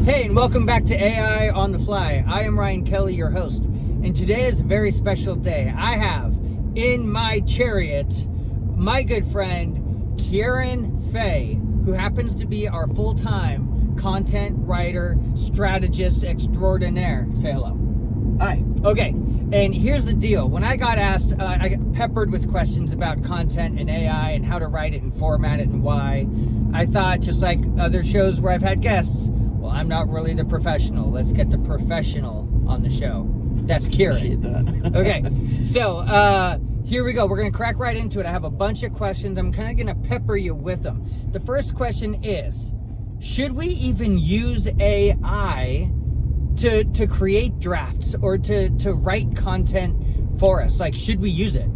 Hey, and welcome back to AI on the Fly. I am Ryan Kelly, your host, and today is a very special day. I have in my chariot my good friend Ciarán Fay, who happens to be our full-time content writer, strategist extraordinaire. Say hello. Hi. Okay, and here's the deal. When I got asked, I got peppered with questions about content and AI and how to write it and format it and why, I thought, just like other shows where I've had guests, well, I'm not really the professional. Let's get the professional on the show. That's Ciarán. Appreciate that. Okay, so here we go. We're going to crack right into it. I have a bunch of questions. I'm kind of going to pepper you with them. The first question is, should we even use AI to create drafts or to write content for us? Like, should we use it?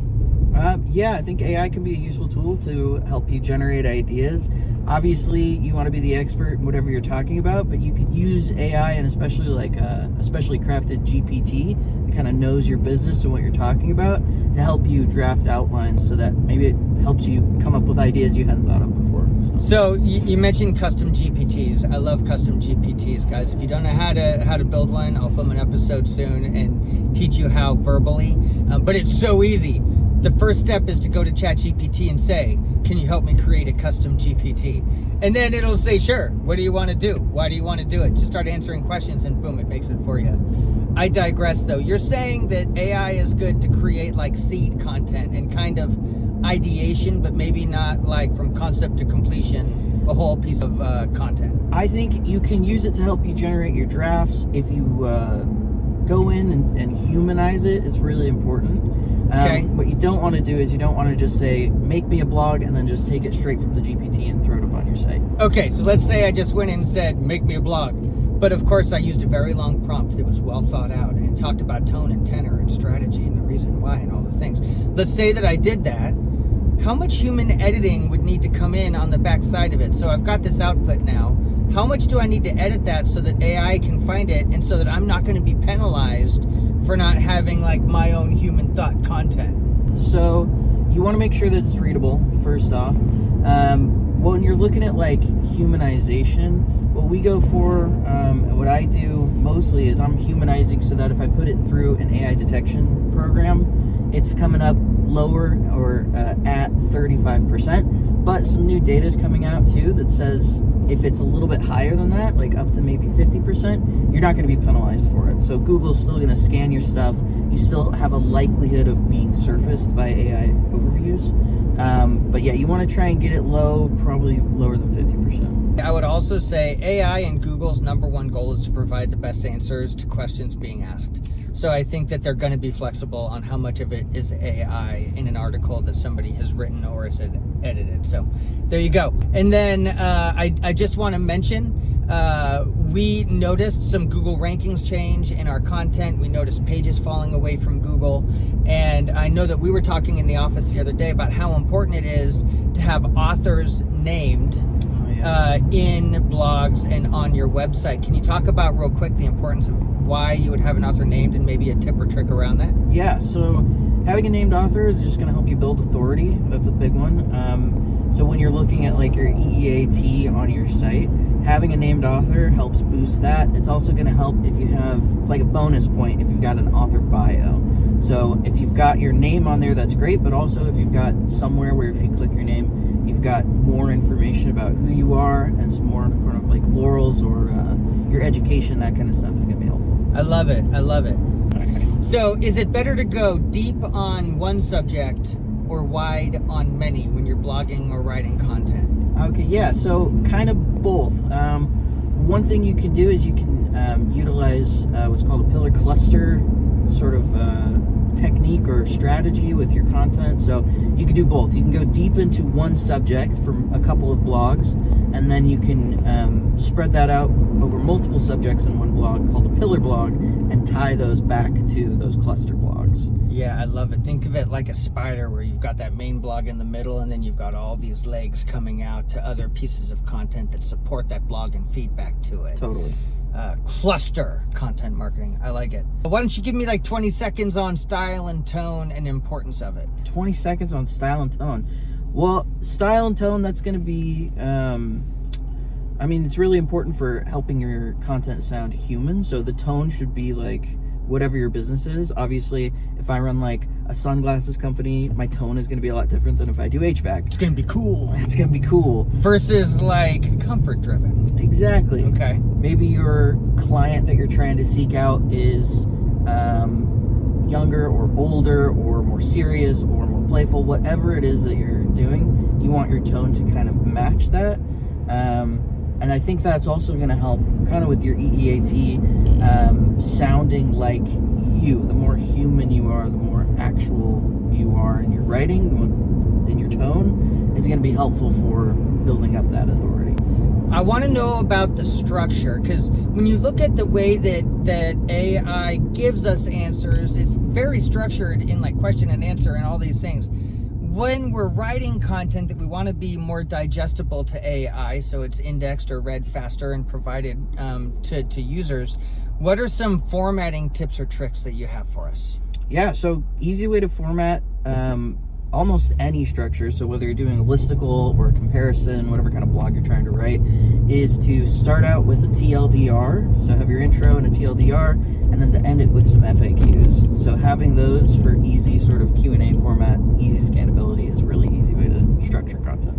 Yeah, I think AI can be a useful tool to help you generate ideas. Obviously, you want to be the expert in whatever you're talking about, but you could use AI and especially like a specially crafted GPT that kind of knows your business and what you're talking about to help you draft outlines so that maybe it helps you come up with ideas you hadn't thought of before. So you mentioned custom GPTs. I love custom GPTs, guys. If you don't know how to build one, I'll film an episode soon and teach you how verbally. But it's so easy. The first step is to go to ChatGPT and say, can you help me create a custom GPT? And then it'll say, sure, what do you want to do? Why do you want to do it? Just start answering questions and boom, it makes it for you. I digress though. You're saying that AI is good to create like seed content and kind of ideation, but maybe not like from concept to completion, a whole piece of content. I think you can use it to help you generate your drafts. If you go in and humanize it, it's really important. Okay. What you don't want to do is you don't want to just say, make me a blog, and then just take it straight from the GPT and throw it up on your site. Okay, so let's say I just went in and said, make me a blog. But of course, I used a very long prompt that was well thought out and it talked about tone and tenor and strategy and the reason why and all the things. Let's say that I did that. How much human editing would need to come in on the back side of it? So I've got this output now. How much do I need to edit that so that AI can find it and so that I'm not going to be penalized for not having like my own human thought content? So you want to make sure that it's readable, first off. When you're looking at like humanization, what we go for, and what I do mostly is I'm humanizing so that if I put it through an AI detection program, it's coming up lower or at 35%. But some new data is coming out too that says if it's a little bit higher than that, like up to maybe 50%, you're not going to be penalized for it. So Google's still going to scan your stuff. You still have a likelihood of being surfaced by AI overviews. But yeah, you want to try and get it low, probably lower than 50%. I would also say AI and Google's number one goal is to provide the best answers to questions being asked. So I think that they're going to be flexible on how much of it is AI in an article that somebody has written or is it edited. So there you go. And then I just want to mention, we noticed some Google rankings change in our content. We noticed pages falling away from Google. And I know that we were talking in the office the other day about how important it is to have authors named in blogs and on your website. Can you talk about real quick the importance of why you would have an author named and maybe a tip or trick around that? Yeah, so having a named author is just going to help you build authority. That's a big one. So when you're looking at like your EEAT on your site, having a named author helps boost that. It's also going to help if you have, it's like a bonus point if you've got an author bio. So if you've got your name on there, that's great, but also if you've got somewhere where if you click your name, you've got more information about who you are and some more kind of like laurels or your education, that kind of stuff is going to be helpful. I love it. I love it. Okay. So is it better to go deep on one subject or wide on many when you're blogging or writing content? Okay, yeah, so kind of both. One thing you can do is you can utilize what's called a pillar cluster sort of technique or strategy with your content. So you can do both. You can go deep into one subject from a couple of blogs, and then you can spread that out over multiple subjects in one blog called a pillar blog and tie those back to those cluster blogs. Yeah, I love it. Think of it like a spider where you've got that main blog in the middle and then you've got all these legs coming out to other pieces of content that support that blog and feedback to it. Totally. Cluster content marketing. I like it. Why don't you give me like 20 seconds on style and tone and importance of it? 20 seconds on style and tone. Well, style and tone, that's going to be I mean, it's really important for helping your content sound human. So the tone should be like whatever your business is. Obviously, if I run like a sunglasses company, my tone is going to be a lot different than if I do HVAC. It's going to be cool. It's going to be cool. Versus like comfort driven. Exactly. Okay. Maybe your client that you're trying to seek out is younger or older or more serious or more playful. Whatever it is that you're doing, you want your tone to kind of match that. And I think that's also going to help kind of with your EEAT sounding like you. The more human you are, the more actual you are in your writing, in your tone, it's going to be helpful for building up that authority. I want to know about the structure, because when you look at the way that AI gives us answers, it's very structured in like question and answer and all these things. When we're writing content that we want to be more digestible to AI, so it's indexed or read faster and provided to users, what are some formatting tips or tricks that you have for us? Yeah, so easy way to format almost any structure, so whether you're doing a listicle or a comparison, whatever kind of blog you're trying to write, is to start out with a TLDR, so have your intro and a TLDR, and then to end it with some FAQs. So having those for easy sort of Q&A format, easy scannability is a really easy way to structure content.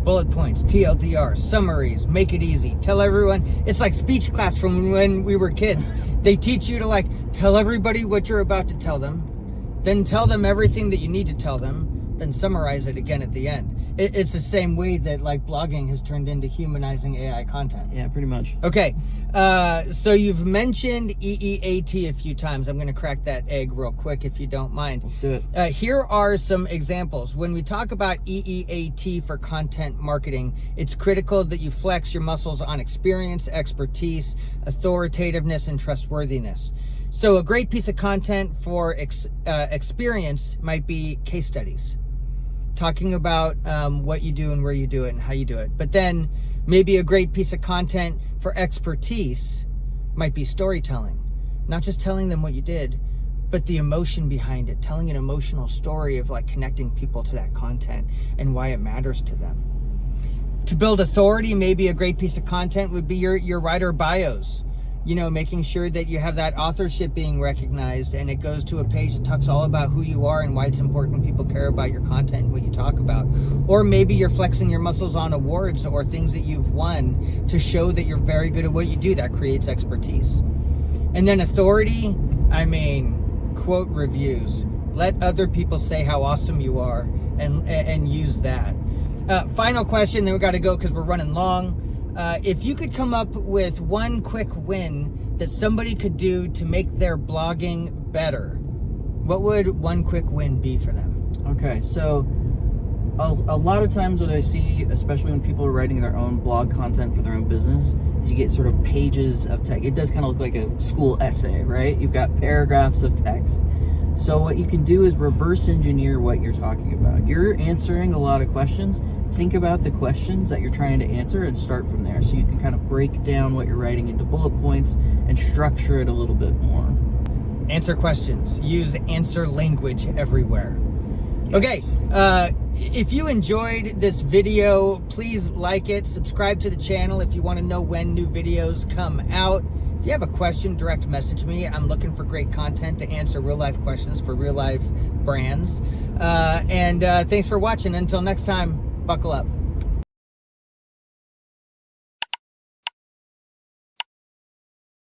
Bullet points, TLDR, summaries, make it easy. Tell everyone, it's like speech class from when we were kids. They teach you to like tell everybody what you're about to tell them, then tell them everything that you need to tell them, then summarize it again at the end. It's the same way that like blogging has turned into humanizing AI content. Yeah, pretty much. Okay, so you've mentioned EEAT a few times. I'm going to crack that egg real quick if you don't mind. Let's do it. Here are some examples. When we talk about EEAT for content marketing, it's critical that you flex your muscles on experience, expertise, authoritativeness, and trustworthiness. So a great piece of content for experience might be case studies, talking about what you do and where you do it and how you do it. But then maybe a great piece of content for expertise might be storytelling, not just telling them what you did, but the emotion behind it, telling an emotional story of like connecting people to that content and why it matters to them. To build authority, maybe a great piece of content would be your writer bios. You know, making sure that you have that authorship being recognized and it goes to a page that talks all about who you are and why it's important people care about your content and what you talk about. Or maybe you're flexing your muscles on awards or things that you've won to show that you're very good at what you do. That creates expertise. And then authority, I mean, quote reviews. Let other people say how awesome you are and use that. Final question, then we got to go because we're running long. If you could come up with one quick win that somebody could do to make their blogging better, what would one quick win be for them? Okay, so a lot of times what I see, especially when people are writing their own blog content for their own business, is you get sort of pages of text. It does kind of look like a school essay, right? You've got paragraphs of text. So what you can do is reverse engineer what you're talking about. You're answering a lot of questions. Think about the questions that you're trying to answer and start from there. So you can kind of break down what you're writing into bullet points and structure it a little bit more. Answer questions. Use answer language everywhere. Yes. Okay, if you enjoyed this video, please like it, subscribe to the channel if you want to know when new videos come out. If you have a question, direct message me. I'm looking for great content to answer real life questions for real life brands. And thanks for watching. Until next time, buckle up.